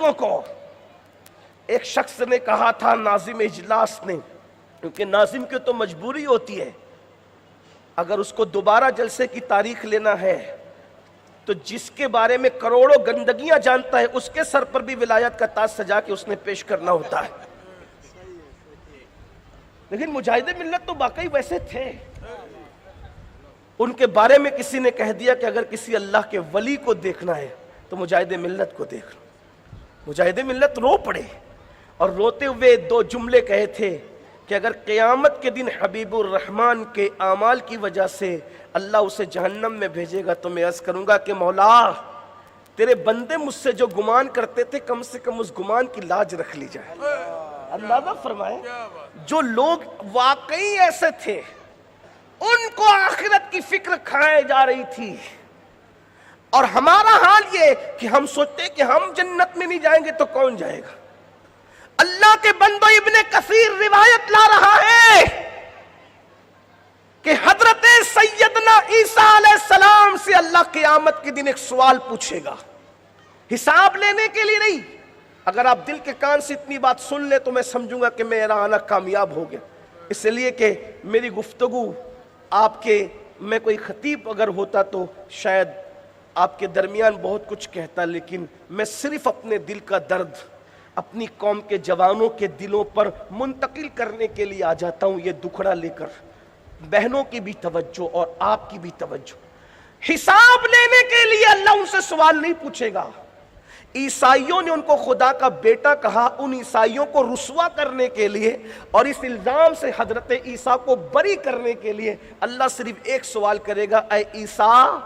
لوگوں کو. ایک شخص نے کہا تھا ناظم اجلاس نے, کیونکہ ناظم کی تو مجبوری ہوتی ہے, اگر اس کو دوبارہ جلسے کی تاریخ لینا ہے تو جس کے بارے میں کروڑوں گندگیاں جانتا ہے اس کے سر پر بھی ولایت کا تاج سجا کے اس نے پیش کرنا ہوتا ہے. لیکن مجاہد ملت تو واقعی ویسے تھے. ان کے بارے میں کسی نے کہہ دیا کہ اگر کسی اللہ کے ولی کو دیکھنا ہے تو مجاہد ملت کو دیکھ لو. مجاہد ملت رو پڑے اور روتے ہوئے دو جملے کہے تھے کہ اگر قیامت کے دن حبیب الرحمن کے اعمال کی وجہ سے اللہ اسے جہنم میں بھیجے گا تو میں عرض کروں گا کہ مولا تیرے بندے مجھ سے جو گمان کرتے تھے کم سے کم اس گمان کی لاج رکھ لی جائے. اللہ فرمائے جو لوگ واقعی ایسے تھے ان کو آخرت کی فکر کھائے جا رہی تھی, اور ہمارا حال یہ کہ ہم سوچتے کہ ہم جنت میں نہیں جائیں گے تو کون جائے گا. اللہ کے بندو ابن کثیر روایت لا رہا ہے کہ حضرت سیدنا عیسیٰ علیہ السلام سے اللہ قیامت کے دن ایک سوال پوچھے گا, حساب لینے کے لیے نہیں. اگر آپ دل کے کان سے اتنی بات سن لیں تو میں سمجھوں گا کہ میرا آنا کامیاب ہو گیا, اس لیے کہ میری گفتگو آپ کے, میں کوئی خطیب اگر ہوتا تو شاید آپ کے درمیان بہت کچھ کہتا, لیکن میں صرف اپنے دل کا درد اپنی قوم کے جوانوں کے دلوں پر منتقل کرنے کے لیے آ جاتا ہوں. یہ دکھڑا لے کر بہنوں کی بھی توجہ اور آپ کی بھی توجہ. حساب لینے کے لیے اللہ ان سے سوال نہیں پوچھے گا. عیسائیوں نے ان کو خدا کا بیٹا کہا, ان عیسائیوں کو رسوا کرنے کے لیے اور اس الزام سے حضرت عیسیٰ کو بری کرنے کے لیے اللہ صرف ایک سوال کرے گا, اے عیسیٰ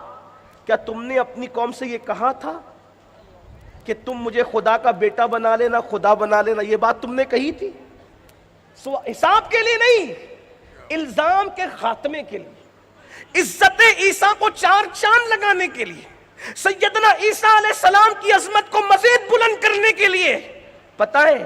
کیا تم نے اپنی قوم سے یہ کہا تھا کہ تم مجھے خدا کا بیٹا بنا لینا, خدا بنا لینا؟ یہ بات تم نے کہی تھی. حساب کے لیے نہیں, الزام کے خاتمے کے لیے, عزت عیسیٰ کو چار چاند لگانے کے لیے, سیدنا عیسیٰ علیہ السلام کی عظمت کو مزید بلند کرنے کے لیے. پتہ ہے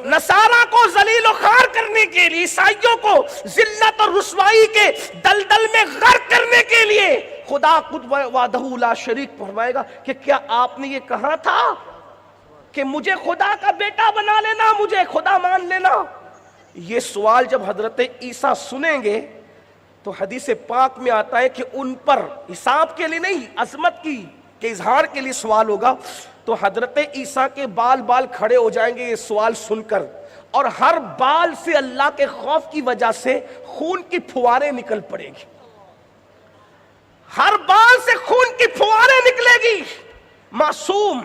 نصارہ کو ذلیل و خوار کرنے کے لیے, عیسائیوں کو ذلت اور رسوائی کے دلدل میں غرق کرنے کے لیے خدا خود وحدہ لا شریک فرمائے گا کہ کیا آپ نے یہ کہا تھا کہ مجھے خدا کا بیٹا بنا لینا, مجھے خدا مان لینا؟ یہ سوال جب حضرت عیسیٰ سنیں گے تو حدیث پاک میں آتا ہے کہ ان پر حساب کے لیے نہیں, عظمت کی کے اظہار کے لیے سوال ہوگا. تو حضرت عیسیٰ کے بال بال کھڑے ہو جائیں گے یہ سوال سن کر, اور ہر بال سے اللہ کے خوف کی وجہ سے خون کی پھواریں نکل پڑے گی. ہر بال سے خون کی پھواریں نکلے گی. معصوم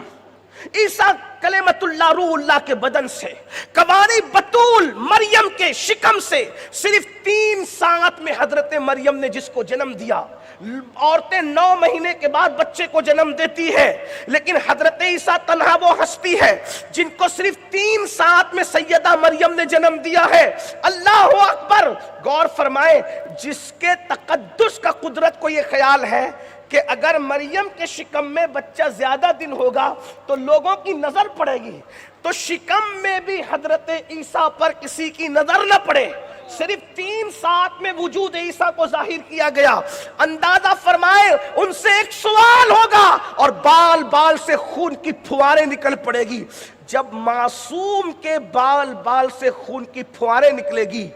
عیسیٰ کلمت اللہ روح اللہ کے بدن سے, کنواری بطول مریم کے شکم سے, صرف 3 ساعت میں حضرت مریم نے جس کو جنم دیا. عورتیں 9 مہینے کے بعد بچے کو جنم دیتی ہے, لیکن حضرت عیسیٰ تنہا وہ ہستی ہے جن کو صرف 3 ساعت میں سیدہ مریم نے جنم دیا ہے. اللہ اکبر. غور فرمائے, جس کے تقدس کا قدرت کو یہ خیال ہے کہ اگر مریم کے شکم میں بچہ زیادہ دن ہوگا تو لوگوں کی نظر پڑے گی, تو شکم میں بھی حضرت عیسیٰ پر کسی کی نظر نہ پڑے. صرف 3 ساعت میں وجود عیسیٰ کو ظاہر کیا گیا. اندازہ فرمائے ان سے ایک سوال ہوگا اور بال بال سے خون کی پھواریں نکل پڑے گی. جب معصوم کے بال بال سے خون کی پھواریں نکلے گی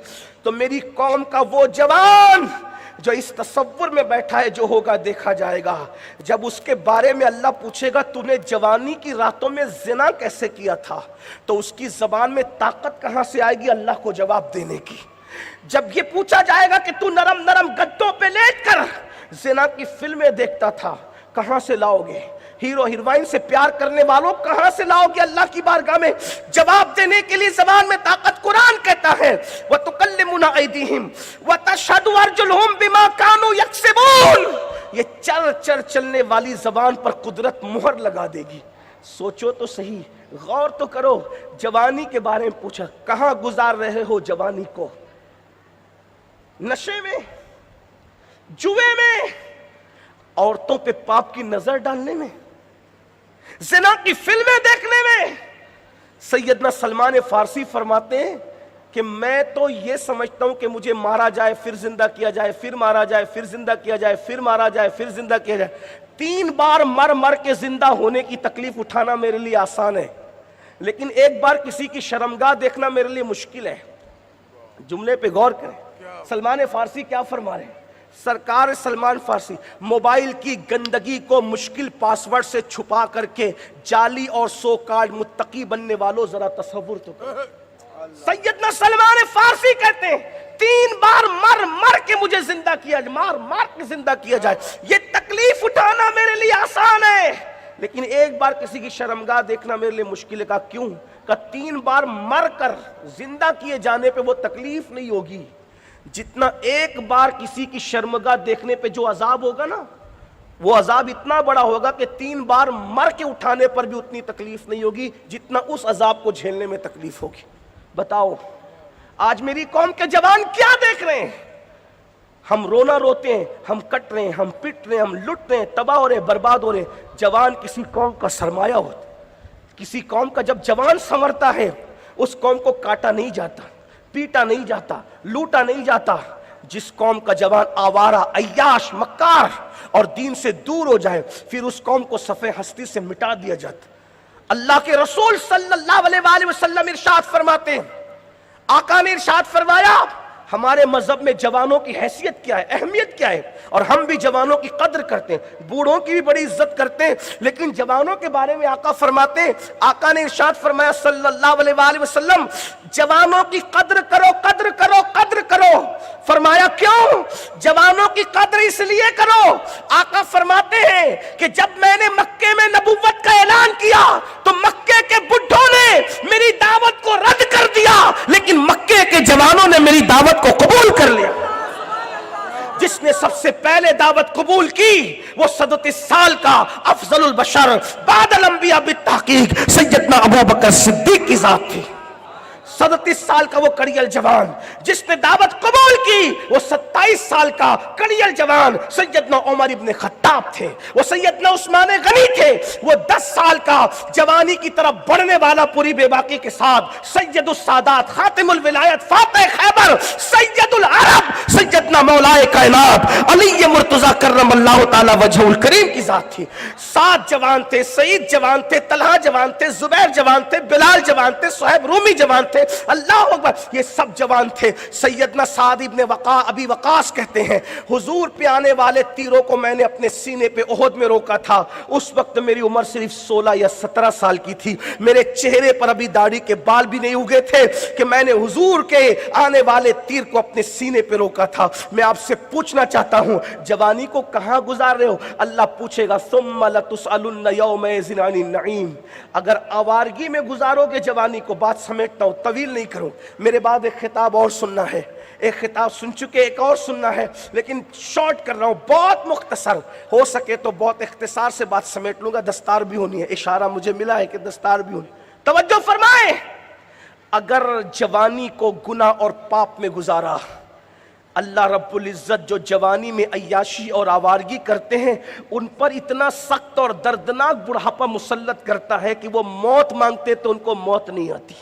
تو میری قوم کا وہ جوان جو اس تصور میں بیٹھا ہے جو ہوگا دیکھا جائے گا. جب اس کے بارے میں اللہ پوچھے گا تو نے جوانی کی راتوں میں زنا کیسے کیا تھا, تو اس کی زبان میں طاقت کہاں سے آئے گی اللہ کو جواب دینے کی. جب یہ پوچھا جائے گا کہ تو نرم نرم گدوں پہ لیٹ کر زنا کی فلمیں دیکھتا تھا, کہاں سے لاؤ گے؟ ہیرو ہیروئن سے پیار کرنے والوں کہاں سے لاؤ گے اللہ کی بارگاہ میں؟ جواب دینے کے لیے زبان میں طاقت. قرآن کہتا ہے وَتُكَلِّمُنَا أَيْدِيهِمْ وَتَشْهَدُ أَرْجُلُهُمْ بِمَا كَانُوا يَكْسِبُونَ. یہ چر چر چلنے والی زبان پر قدرت مہر لگا دے گی. سوچو تو صحیح, غور تو کرو. جوانی کے بارے میں پوچھا, کہاں گزار رہے ہو جوانی کو؟ نشے میں, جوے میں, عورتوں پہ پاپ کی نظر ڈالنے میں, زنا کی فلمیں دیکھنے میں. سیدنا سلمان فارسی فرماتے ہیں کہ میں تو یہ سمجھتا ہوں کہ مجھے مارا جائے پھر زندہ کیا جائے، پھر مارا جائے پھر زندہ کیا جائے، پھر مارا جائے پھر زندہ کیا جائے، 3 بار مر کے زندہ ہونے کی تکلیف اٹھانا میرے لیے آسان ہے، لیکن ایک بار کسی کی شرمگاہ دیکھنا میرے لیے مشکل ہے۔ جملے پہ غور کریں، سلمان فارسی کیا فرما رہے ہیں؟ سرکار سلمان فارسی موبائل کی گندگی کو مشکل پاسورڈ سے چھپا کر کے جعلی اور سو کارڈ متقی بننے والوں ذرا تصور تو کرو۔ سیدنا سلمان فارسی کہتے ہیں 3 بار مر کے مجھے زندہ کیا جائے، مار کے زندہ کیا جائے، یہ تکلیف اٹھانا میرے لیے آسان ہے، لیکن ایک بار کسی کی شرمگاہ دیکھنا میرے لیے مشکل ہے۔ کہا کیوں؟ کہا 3 بار مر کر زندہ کیے جانے پہ وہ تکلیف نہیں ہوگی جتنا ایک بار کسی کی شرمگاہ دیکھنے پہ جو عذاب ہوگا نا، وہ عذاب اتنا بڑا ہوگا کہ 3 بار مر کے اٹھانے پر بھی اتنی تکلیف نہیں ہوگی جتنا اس عذاب کو جھیلنے میں تکلیف ہوگی۔ بتاؤ آج میری قوم کے جوان کیا دیکھ رہے ہیں؟ ہم رونا روتے ہیں، ہم کٹ رہے ہیں، ہم پٹ رہے ہیں، ہم لٹ رہے ہیں، تباہ ہو رہے ہیں، برباد ہو رہے ہیں۔ جوان کسی قوم کا سرمایہ ہوتا ہے، کسی قوم کا جب جوان سنورتا ہے اس قوم کو کاٹا نہیں جاتا، پیٹا نہیں جاتا، لوٹا نہیں جاتا۔ جس قوم کا جوان آوارہ، عیاش، مکار اور دین سے دور ہو جائے پھر اس قوم کو صفحہ ہستی سے مٹا دیا جاتا۔ اللہ کے رسول صلی اللہ علیہ وآلہ وسلم ارشاد فرماتے ہیں، آقا نے ارشاد فرمایا ہمارے مذہب میں جوانوں کی حیثیت کیا ہے، اہمیت کیا ہے، اور ہم بھی جوانوں کی قدر کرتے ہیں، بوڑھوں کی بھی بڑی عزت کرتے ہیں، لیکن جوانوں کے بارے میں آقا فرماتے ہیں، آقا نے ارشاد فرمایا صلی اللہ علیہ وآلہ وسلم جوانوں کی قدر کرو، قدر کرو، قدر کرو۔ فرمایا کیوں؟ جوانوں کی قدر اس لیے کرو، آقا فرماتے ہیں کہ جب میں نے مکے میں نبوت کا اعلان کیا تو مکے کے بڈھوں نے میری دعوت کو رد کر دیا، لیکن مکے کے جوانوں نے میری دعوت کو قبول کر لیا۔ جس نے سب سے پہلے دعوت قبول کی وہ 37 سال کا افضل البشر بعد الانبیاء بالتحقیق سیدنا ابو بکر صدیق کی ذات تھی۔ 37 سال کا وہ کڑیل جوان جس نے دعوت قبول کی، وہ 27 سال کا کڑیل جوان سیدنا عمر ابن خطاب تھے، وہ سیدنا عثمان غنی تھے، وہ 10 سال کا جوانی کی طرف بڑھنے والا پوری بے باکی کے ساتھ سید السادات، خاتم الولایت، فاتح خیبر، سید العرب، سیدنا مولائے کائنات علی مرتضی کرم اللہ تعالی وجہ الکریم کی ذات تھی۔ 7 جوان تھے، سعید جوان تھے، طلحہ جوان تھے، زبیر جوان تھے، بلال جوان تھے، صہیب رومی جوان تھے، اللہ اکبر، یہ سب جوان تھے۔ سیدنا سعد ابن ابی وقاص کہتے ہیں حضور پہ آنے والے تیروں کو میں نے اپنے سینے پہ احد میں روکا تھا، اس وقت میری عمر صرف 16 یا 17 سال کی تھی، میرے چہرے پر ابھی داڑھی کے بال بھی نہیں اگے تھے کہ میں نے حضور کے آنے والے تیر کو اپنے سینے پہ روکا تھا۔ میں آپ سے پوچھنا چاہتا ہوں جوانی کو کہاں گزار رہے ہو؟ اللہ پوچھے گا ثم لتسألن یومئذ عن النعیم۔ اگر آوارگی میں گزارو گے جوانی کو، بات سمیٹتا ہوں، طویل نہیں کروں، میرے بعد ایک خطاب اور سننا ہے، ایک خطاب سن چکے ایک اور سننا ہے، لیکن شارٹ کر رہا ہوں، بہت مختصر، ہو سکے تو بہت اختصار سے بات سمیٹ لوں گا، دستار بھی ہونی ہے، اشارہ مجھے ملا ہے کہ دستار بھی ہونی۔ توجہ فرمائیں، اگر جوانی کو گناہ اور پاپ میں گزارا، اللہ رب العزت جو جوانی میں عیاشی اور آوارگی کرتے ہیں ان پر اتنا سخت اور دردناک بڑھاپا مسلط کرتا ہے کہ وہ موت مانگتے تو ان کو موت نہیں آتی،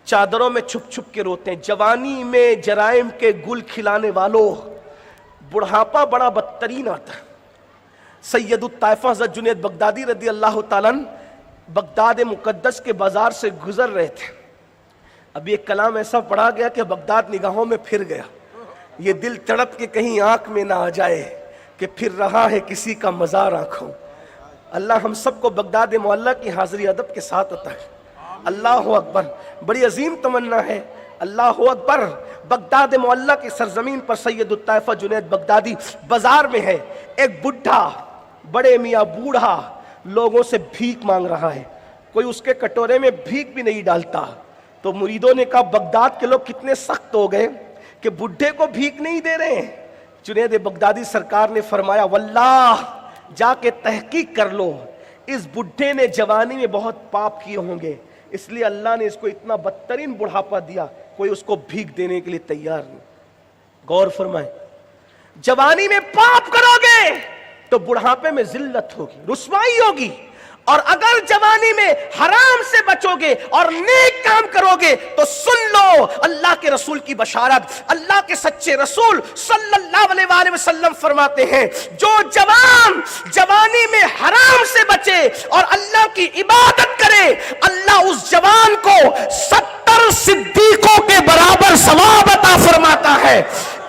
چادروں میں چھپ چھپ کے روتے ہیں۔ جوانی میں جرائم کے گل کھلانے والوں، بڑھاپا بڑا بدترین آتا ہے۔ سید الطائفہ حضرت جنید بغدادی رضی اللہ تعالیٰ بغداد مقدس کے بازار سے گزر رہے تھے، اب یہ کلام ایسا پڑھا گیا کہ بغداد نگاہوں میں پھر گیا، یہ دل تڑپ کے کہیں آنکھ میں نہ آ جائے کہ پھر رہا ہے کسی کا مزار آنکھوں۔ اللہ ہم سب کو بغداد معلیٰ کی حاضری ادب کے ساتھ ہوتا ہے۔ اللہ اکبر، بڑی عظیم تمنا ہے، اللہ اکبر۔ بغداد معلیٰ کی سرزمین پر سید الطائفہ جنید بغدادی بازار میں ہے، ایک بڈھا، بڑے میاں بوڑھا لوگوں سے بھیک مانگ رہا ہے، کوئی اس کے کٹورے میں بھیک بھی نہیں ڈالتا۔ تو مریدوں نے کہا بغداد کے لوگ کتنے سخت ہو گئے کہ بڈھے کو بھیک نہیں دے رہے ہیں۔ جنید بغدادی سرکار نے فرمایا واللہ جا کے تحقیق کر لو، اس بڈھے نے جوانی میں بہت پاپ کیے ہوں گے، اس لیے اللہ نے اس کو اتنا بدترین بڑھاپا دیا، کوئی اس کو بھیک دینے کے لیے تیار نہیں۔ غور فرمائیں، جوانی میں پاپ کرو گے تو بڑھاپے میں ذلت ہوگی، رسوائی ہوگی. اور اگر جوانی میں حرام سے بچو گے اور نیک کام کرو گے تو سن لو اللہ کے رسول کی بشارت. اللہ کے سچے رسول صلی اللہ علیہ وآلہ وسلم فرماتے ہیں جو جوان جوانی میں حرام سے بچے اور اللہ کی عبادت کرے، اللہ اس جوان کو 70 صدیقوں کے برابر ثواب عطا فرماتا ہے.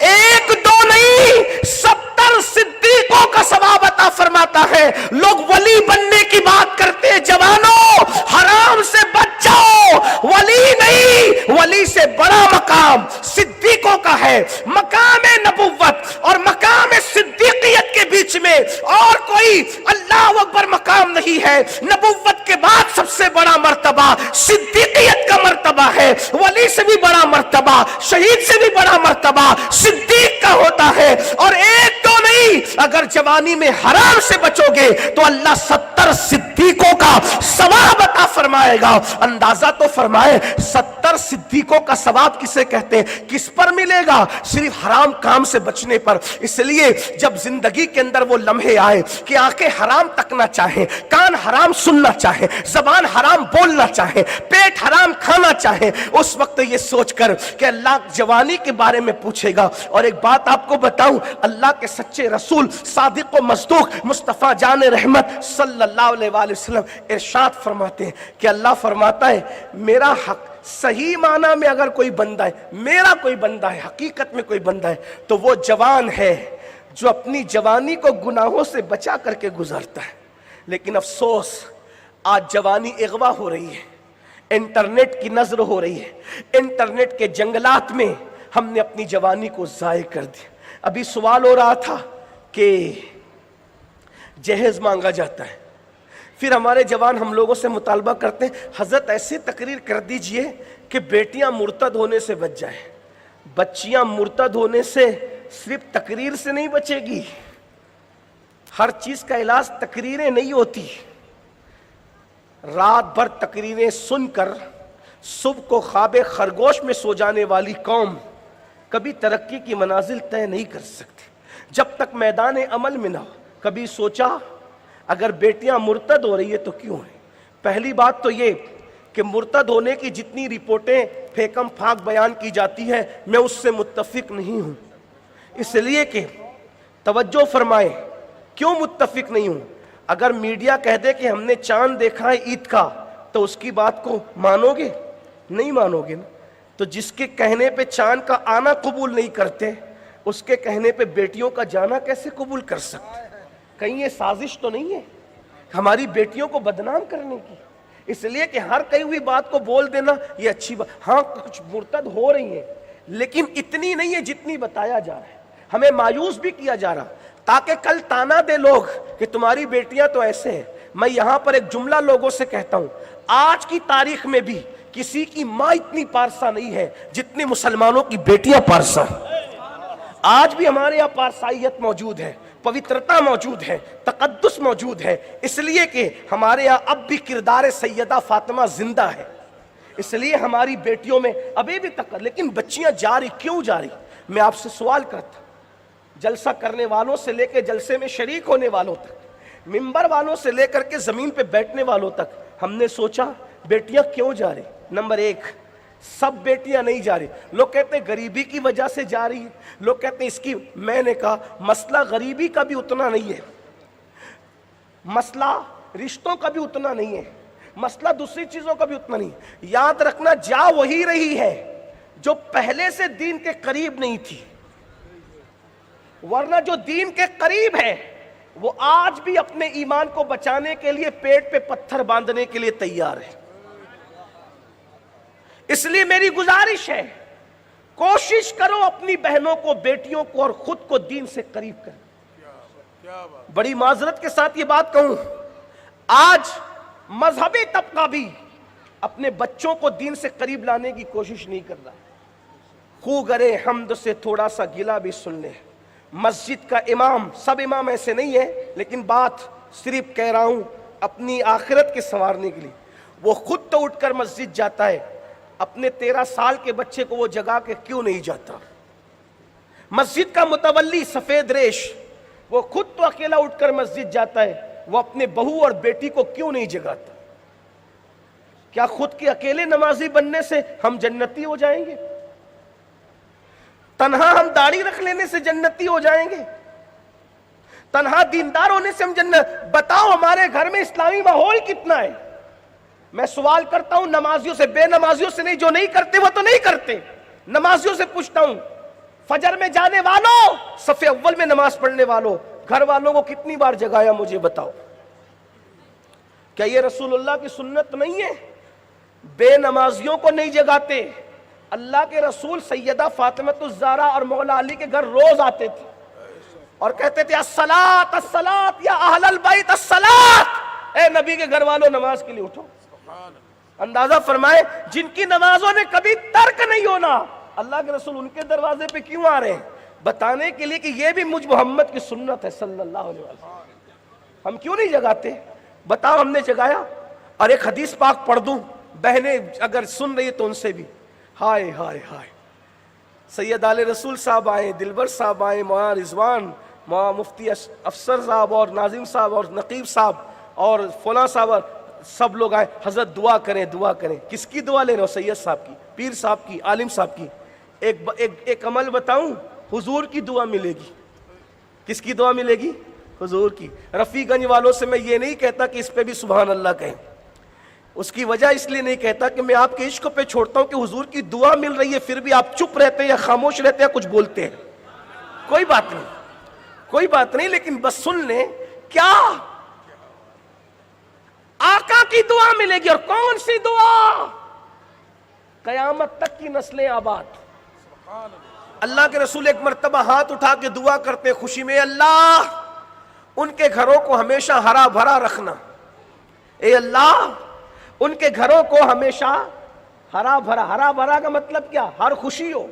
ایک دو نہیں، 70 صدیقوں کا ثواب عطا فرماتا ہے. لوگ ولی بننے کی بات کرتے ہیں، جوانوں حرام سے بچ جاؤ. ولی نہیں، ولی سے بڑا مقام صدیقوں کا ہے. مقام نبوت اور مقام صدیقیت کے بیچ میں اور کوئی اللہ اکبر مقام نہیں ہے. نبوت کے بعد سب سے بڑا مرتبہ صدیقیت کا مرتبہ ہے. ولی سے بھی بڑا مرتبہ، شہید سے بھی بڑا مرتبہ صدیق کا ہوتا ہے. اور ایک تو نہیں، اگر جوانی میں حرام سے بچو گے تو اللہ 70 صدیقوں کا ثواب عطا فرمائے گا. اندازہ تو فرمائے 70 صدیقوں کا ثواب کسے کہتے ہیں، کس پر ملے گا؟ صرف حرام کام سے بچنے پر. اس لیے جب زندگی کے اندر وہ لمحے آئے کہ آنکھیں حرام تکنا چاہیں، کان حرام سننا چاہیں، زبان حرام بولنا چاہیں، پیٹ حرام کھانا چاہیں، اس وقت یہ سوچ کر کہ اللہ جوانی کے بارے میں پوچھے گا. اور ایک بات آپ کو بتاؤں، اللہ کے سچے رسول صادق و مصدوق مصطفیٰ جان رحمت صلی اللہ علیہ وآلہ وسلم ارشاد فرماتے ہیں کہ اللہ فرماتا ہے میرا حق صحیح معنی میں اگر کوئی بندہ ہے، میرا کوئی بندہ ہے، حقیقت میں کوئی بندہ ہے تو وہ جوان ہے جو اپنی جوانی کو گناہوں سے بچا کر کے گزارتا ہے. لیکن افسوس آج جوانی اغوا ہو رہی ہے، انٹرنیٹ کی نظر ہو رہی ہے. انٹرنیٹ کے جنگلات میں ہم نے اپنی جوانی کو ضائع کر دیا. ابھی سوال ہو رہا تھا کہ جہیز مانگا جاتا ہے، پھر ہمارے جوان ہم لوگوں سے مطالبہ کرتے ہیں حضرت ایسی تقریر کر دیجئے کہ بیٹیاں مرتد ہونے سے بچ جائیں. بچیاں مرتد ہونے سے صرف تقریر سے نہیں بچے گی، ہر چیز کا علاج تقریریں نہیں ہوتی. رات بھر تقریریں سن کر صبح کو خواب خرگوش میں سو جانے والی قوم کبھی ترقی کی منازل طے نہیں کر سکتی جب تک میدان عمل میں نہ ہو. کبھی سوچا اگر بیٹیاں مرتد ہو رہی ہے تو کیوں ہیں؟ پہلی بات تو یہ کہ مرتد ہونے کی جتنی رپورٹیں پھیکم پھاک بیان کی جاتی ہیں میں اس سے متفق نہیں ہوں. اس لیے کہ توجہ فرمائیں، کیوں متفق نہیں ہوں؟ اگر میڈیا کہہ دے کہ ہم نے چاند دیکھا ہے عید کا تو اس کی بات کو مانو گے؟ نہیں مانو گے نا. تو جس کے کہنے پہ چاند کا آنا قبول نہیں کرتے اس کے کہنے پہ بیٹیوں کا جانا کیسے قبول کر سکتے؟ کہیں یہ سازش تو نہیں ہے ہماری بیٹیوں کو بدنام کرنے کی؟ اس لیے کہ ہر کئی ہوئی بات کو بول دینا یہ اچھی بات. ہاں کچھ مرتد ہو رہی ہیں لیکن اتنی نہیں ہے جتنی بتایا جا رہا ہے. ہمیں مایوس بھی کیا جا رہا تاکہ کل تانا دے لوگ کہ تمہاری بیٹیاں تو ایسے ہیں. میں یہاں پر ایک جملہ لوگوں سے کہتا ہوں، آج کی تاریخ میں بھی کسی کی ماں اتنی پارسا نہیں ہے جتنی مسلمانوں کی بیٹیاں پارسا. آج بھی ہمارے یہاں پارسائیت موجود ہے، پوترتا موجود ہے، تقدس موجود ہے، اس لیے کہ ہمارے یہاں اب بھی کردار سیدہ فاطمہ زندہ ہے. اس لیے ہماری بیٹیوں میں ابھی بھی لیکن بچیاں جاری کیوں جاری؟ میں آپ سے سوال کرتا، جلسہ کرنے والوں سے لے کے جلسے میں شریک ہونے والوں تک، ممبر والوں سے لے کر کے زمین پہ بیٹھنے والوں تک ہم نے سوچا بیٹیاں کیوں جا رہی؟ نمبر ایک، سب بیٹیاں نہیں جا رہی. لوگ کہتے ہیں غریبی کی وجہ سے جا رہی ہے، لوگ کہتے ہیں اس کی. میں نے کہا مسئلہ غریبی کا بھی اتنا نہیں ہے، مسئلہ رشتوں کا بھی اتنا نہیں ہے، مسئلہ دوسری چیزوں کا بھی اتنا نہیں. یاد رکھنا جا وہی رہی ہے جو پہلے سے دین کے قریب نہیں تھی، ورنہ جو دین کے قریب ہے وہ آج بھی اپنے ایمان کو بچانے کے لیے پیٹ پہ پتھر باندھنے کے لیے تیار ہے. اس لیے میری گزارش ہے کوشش کرو اپنی بہنوں کو، بیٹیوں کو اور خود کو دین سے قریب کریں. بڑی معذرت کے ساتھ یہ بات کہوں، آج مذہبی طبقہ بھی اپنے بچوں کو دین سے قریب لانے کی کوشش نہیں کر رہا. خو گرے حمد سے تھوڑا سا گلہ بھی سن لے. مسجد کا امام، سب امام ایسے نہیں ہے لیکن بات صرف کہہ رہا ہوں اپنی آخرت کے سنوارنے کے لیے، وہ خود تو اٹھ کر مسجد جاتا ہے، اپنے 13 سال کے بچے کو وہ جگا کے کیوں نہیں جاتا؟ مسجد کا متولی سفید ریش وہ خود تو اکیلا اٹھ کر مسجد جاتا ہے، وہ اپنے بہو اور بیٹی کو کیوں نہیں جگاتا؟ کیا خود کے اکیلے نمازی بننے سے ہم جنتی ہو جائیں گے؟ تنہا ہم داڑھی رکھ لینے سے جنتی ہو جائیں گے؟ تنہا دیندار ہونے سے ہم جنت؟ بتاؤ ہمارے گھر میں اسلامی ماحول کتنا ہے؟ میں سوال کرتا ہوں نمازیوں سے، بے نمازیوں سے نہیں، جو نہیں کرتے وہ تو نہیں کرتے، نمازیوں سے پوچھتا ہوں، فجر میں جانے والوں، صف اول میں نماز پڑھنے والوں، گھر والوں کو کتنی بار جگایا مجھے بتاؤ؟ کیا یہ رسول اللہ کی سنت نہیں ہے؟ بے نمازیوں کو نہیں جگاتے۔ اللہ کے رسول سیدہ فاطمۃ الزہرا اور مولا علی کے گھر روز آتے تھے اور کہتے تھے الصلاۃ الصلاۃ یا اہل البیت الصلاۃ، اے نبی کے گھر والوں نماز کے لیے اٹھو۔ اندازہ فرمائے جن کی نمازوں نے کبھی ترک نہیں ہونا، اللہ کے رسول ان کے دروازے پہ کیوں آ رہے ہیں؟ بتانے کے لیے کہ یہ بھی مجھ محمد کی سنت ہے صلی اللہ علیہ وسلم۔ ہم کیوں نہیں جگاتے؟ بتاؤ ہم نے جگایا؟ اور ایک حدیث پاک پڑھ دوں، بہنیں اگر سن رہی ہے تو ان سے بھی، ہائے ہائے ہائے، سید آل رسول صاحب آئے، دلبر صاحب آئے، مولانا رضوان، مولانا مفتی افسر صاحب اور ناظم صاحب اور نقیب صاحب اور فلاں صاحب، سب لوگ آئے، حضرت دعا کریں دعا کریں۔ کس کی دعا لے رہے ہو؟ سید صاحب کی، پیر صاحب کی، عالم صاحب کی۔ ایک عمل بتاؤں، حضور کی دعا ملے گی۔ کس کی دعا ملے گی؟ حضور کی۔ رفیع گنج والوں سے میں یہ نہیں کہتا کہ اس پہ بھی سبحان اللہ کہیں، اس کی وجہ اس لیے نہیں کہتا کہ میں آپ کے عشق پہ چھوڑتا ہوں کہ حضور کی دعا مل رہی ہے پھر بھی آپ چپ رہتے ہیں یا خاموش رہتے ہیں یا کچھ بولتے ہیں۔ کوئی بات نہیں، کوئی بات نہیں، لیکن بس سن لیں، کیا آقا کی دعا ملے گی؟ اور کون سی دعا؟ قیامت تک کی نسلیں آباد۔ اللہ کے رسول ایک مرتبہ ہاتھ اٹھا کے دعا کرتے خوشی میں، اللہ ان کے گھروں کو ہمیشہ ہرا بھرا رکھنا، اے اللہ ان کے گھروں کو ہمیشہ ہرا بھرا۔ ہرا بھرا کا مطلب کیا؟ ہر خوشی ہو،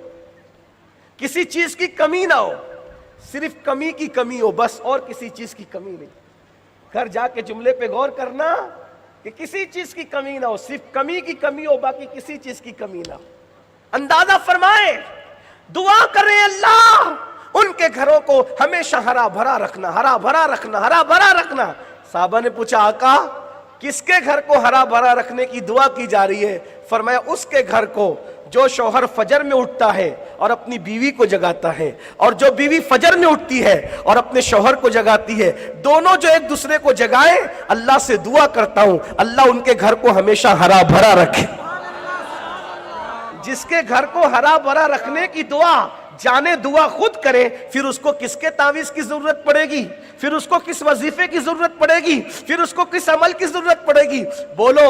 کسی چیز کی کمی نہ ہو، صرف کمی کی کمی ہو بس، اور کسی چیز کی کمی نہیں۔ گھر جا کے جملے پہ غور کرنا کہ کسی چیز کی کمی نہ ہو، صرف کمی کی کمی ہو، باقی کسی چیز کی کمی نہ ہو۔ اندازہ فرمائے، دعا کریں اللہ ان کے گھروں کو ہمیشہ ہرا بھرا رکھنا، ہرا بھرا رکھنا، ہرا بھرا رکھنا۔ صحابہ نے پوچھا آقا کس کے گھر کو ہرا بھرا رکھنے کی دعا کی جا رہی ہے؟ فرمایا اس کے گھر کو جو شوہر فجر میں اٹھتا ہے اور اپنی بیوی کو جگاتا ہے، اور جو بیوی فجر میں اٹھتی ہے اور اپنے شوہر کو جگاتی ہے، دونوں جو ایک دوسرے کو جگائیں، اللہ سے دعا کرتا ہوں اللہ ان کے گھر کو ہمیشہ ہرا بھرا رکھے۔ جس کے گھر کو ہرا بھرا رکھنے کی دعا جانے دعا خود کرے، پھر اس کو کس کے تعویذ کی ضرورت پڑے گی؟ پھر اس کو کس وظیفے کی ضرورت پڑے گی؟ پھر اس کو کس عمل کی ضرورت پڑے گی؟ بولو،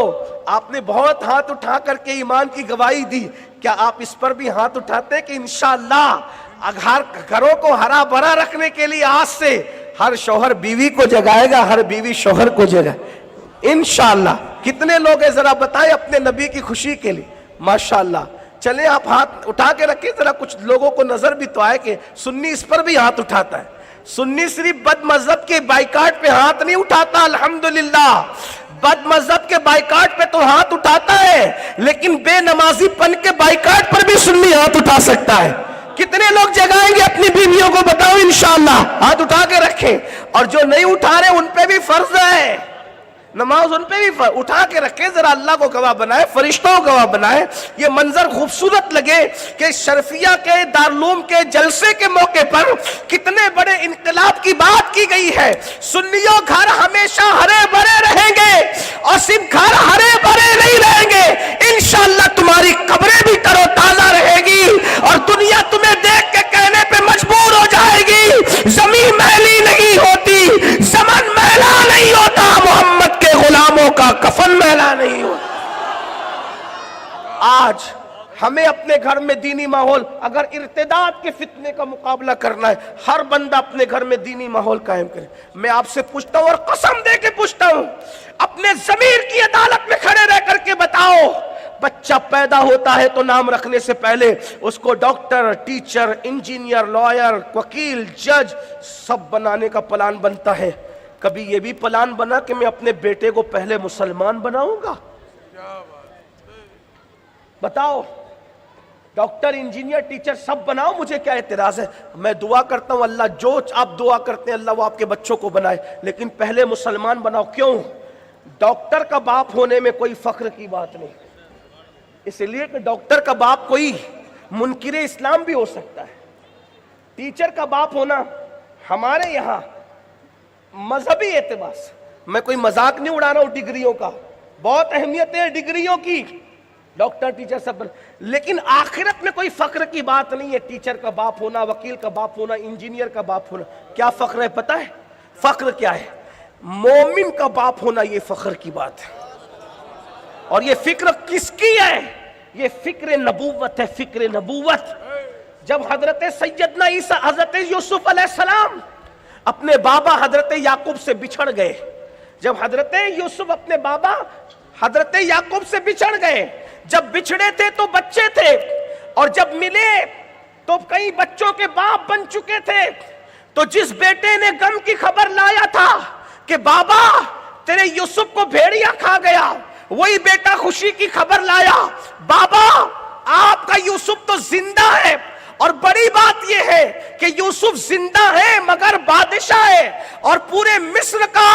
آپ نے بہت ہاتھ اٹھا کر کے ایمان کی گواہی دی، کیا آپ اس پر بھی ہاتھ اٹھاتے کہ انشاءاللہ گھروں کو ہرا بھرا رکھنے کے لیے آج سے ہر شوہر بیوی کو جگائے گا، ہر بیوی شوہر کو جگائے انشاءاللہ؟ کتنے لوگ ہیں ذرا بتائیں اپنے نبی کی خوشی کے لیے؟ ماشاءاللہ۔ چلیں آپ ہاتھ اٹھا کے رکھیں، ذرا کچھ لوگوں کو نظر بھی تو آئے کہ سنی اس پر بھی ہاتھ اٹھاتا ہے۔ سنی صرف بد مذہب کے بائیکاٹ پہ ہاتھ نہیں اٹھاتا، الحمدللہ بد مذہب کے بائیکاٹ پہ تو ہاتھ اٹھاتا ہے، لیکن بے نمازی پن کے بائیکاٹ پر بھی سنی ہاتھ اٹھا سکتا ہے۔ کتنے لوگ جگائیں گے اپنی بیویوں کو؟ بتاؤ انشاءاللہ، ہاتھ اٹھا کے رکھیں۔ اور جو نہیں اٹھا رہے ان پہ بھی فرض ہے، نماز ان پہ بھی اٹھا کے رکھیں، ذرا اللہ کو گواہ بنائے، فرشتوں کو گواہ بنائے۔ یہ منظر خوبصورت لگے کہ شرفیہ کے دارالعلوم کے جلسے کے موقع پر کتنے بڑے انقلاب کی بات کی گئی ہے۔ سنیوں گھر ہمیشہ ہرے بھرے رہیں گے، اور صرف گھر ہرے بھرے نہیں رہیں گے، انشاءاللہ تمہاری قبریں بھی تر و تازہ رہے گی، اور دنیا تمہیں دیکھ کے کہنے پہ مجبور ہو جائے گی زمین میلی نہیں ہوتی، زمن میلا نہیں ہوتا، محمد کے غلاموں کا کفن میلا نہیں ہوتا۔ آج ہمیں اپنے گھر میں دینی ماحول، اگر ارتداد کے فتنے کا مقابلہ کرنا ہے، ہر بندہ اپنے گھر میں دینی ماحول قائم کرے۔ میں آپ سے پوچھتا ہوں اور قسم دے کے پوچھتا ہوں، اپنے ضمیر کی عدالت میں کھڑے رہ کر کے بتاؤ، بچہ پیدا ہوتا ہے تو نام رکھنے سے پہلے اس کو ڈاکٹر، ٹیچر، انجینئر، لائر، وکیل، جج سب بنانے کا پلان بنتا ہے، کبھی یہ بھی پلان بنا کہ میں اپنے بیٹے کو پہلے مسلمان بناؤں گا؟ بتاؤ، ڈاکٹر انجینئر ٹیچر سب بناؤ، مجھے کیا اعتراض ہے؟ میں دعا کرتا ہوں اللہ جو آپ دعا کرتے ہیں اللہ وہ آپ کے بچوں کو بنائے، لیکن پہلے مسلمان بناؤ۔ کیوں؟ ڈاکٹر کا باپ ہونے میں کوئی فخر کی بات نہیں، اس لیے کہ ڈاکٹر کا باپ کوئی منکر اسلام بھی ہو سکتا ہے۔ ٹیچر کا باپ ہونا ہمارے یہاں مذہبی اعتبار سے، میں کوئی مذاق نہیں اڑا رہا ہوں، ڈگریوں کا بہت اہمیت ہے، ڈگریوں کی، ڈاکٹر ٹیچر سب، لیکن آخرت میں کوئی فخر کی بات نہیں ہے۔ ٹیچر کا باپ ہونا، وکیل کا باپ ہونا، انجینئر کا باپ ہونا، کیا فخر ہے پتہ ہے؟ فخر کیا ہے؟ مومن کا باپ ہونا، یہ فخر کی بات ہے۔ اور یہ فکر کس کی ہے؟ یہ فکر نبوت ہے، فکر نبوت۔ جب حضرت سیدنا عیسیٰ، حضرت یوسف علیہ السلام اپنے بابا حضرت یعقوب سے بچھڑ گئے، جب حضرت یوسف اپنے بابا حضرت یعقوب سے بچھڑ گئے، جب بچھڑے تھے تو بچے تھے، اور جب ملے تو کئی بچوں کے باپ بن چکے تھے، تو جس بیٹے نے غم کی خبر لایا تھا کہ بابا تیرے یوسف کو بھیڑیا کھا گیا، وہی بیٹا خوشی کی خبر لایا، بابا آپ کا یوسف تو زندہ ہے، اور بڑی بات یہ ہے کہ یوسف زندہ ہے مگر بادشاہ ہے، اور پورے مصر کا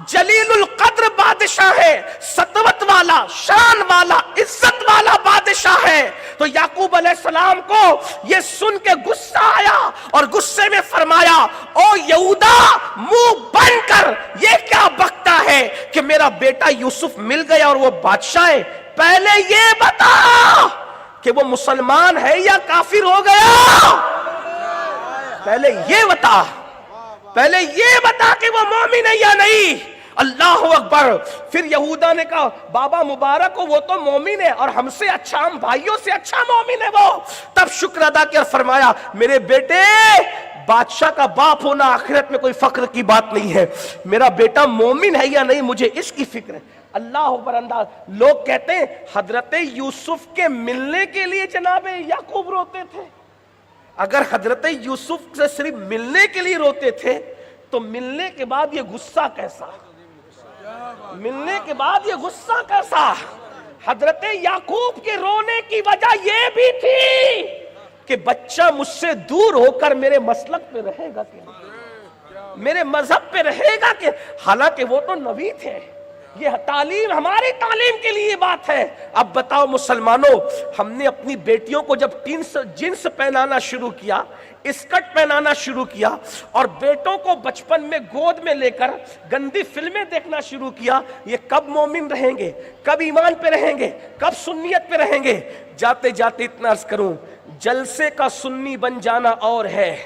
جلیل القدر بادشاہ ہے، سطوت والا، شان والا، عزت والا بادشاہ ہے۔ تو یعقوب علیہ السلام کو یہ سن کے غصہ آیا، اور غصے میں فرمایا، او یہودا منہ بند کر، یہ کیا بکتا ہے کہ میرا بیٹا یوسف مل گیا اور وہ بادشاہ ہے؟ پہلے یہ بتا کہ وہ مسلمان ہے یا کافر ہو گیا؟ پہلے یہ بتا، پہلے یہ بتا کہ وہ مومن ہے یا نہیں۔ اللہ اکبر۔ پھر یہودا نے کہا بابا مبارک ہو، وہ تو مومن ہے، اور ہم سے اچھا، ہم بھائیوں سے اچھا مومن ہے وہ۔ تب شکر ادا کیا، فرمایا میرے بیٹے بادشاہ کا باپ ہونا آخرت میں کوئی فخر کی بات نہیں ہے، میرا بیٹا مومن ہے یا نہیں مجھے اس کی فکر ہے۔ اللہ اکبر انداز۔ لوگ کہتے ہیں حضرت یوسف کے ملنے کے لیے جناب یعقوب روتے تھے۔ اگر حضرت یوسف سے صرف ملنے کے لیے روتے تھے تو ملنے کے بعد یہ غصہ کیسا؟ ملنے کے بعد یہ غصہ کیسا؟ حضرت یعقوب کے رونے کی وجہ یہ بھی تھی کہ بچہ مجھ سے دور ہو کر میرے مسلک پہ رہے گا کہ میرے مذہب پہ رہے گا کہ، حالانکہ وہ تو نبی تھے۔ یہ تعلیم ہماری تعلیم کے لیے بات ہے۔ اب بتاؤ مسلمانوں، ہم نے اپنی بیٹیوں کو جب جنس پہنانا شروع کیا، اسکرٹ پہنانا شروع کیا، اور بیٹوں کو بچپن میں گود میں لے کر گندی فلمیں دیکھنا شروع کیا، یہ کب مومن رہیں گے؟ کب ایمان پہ رہیں گے؟ کب سنیت پہ رہیں گے؟ جاتے جاتے اتنا عرض کروں، جلسے کا سنی بن جانا اور ہے،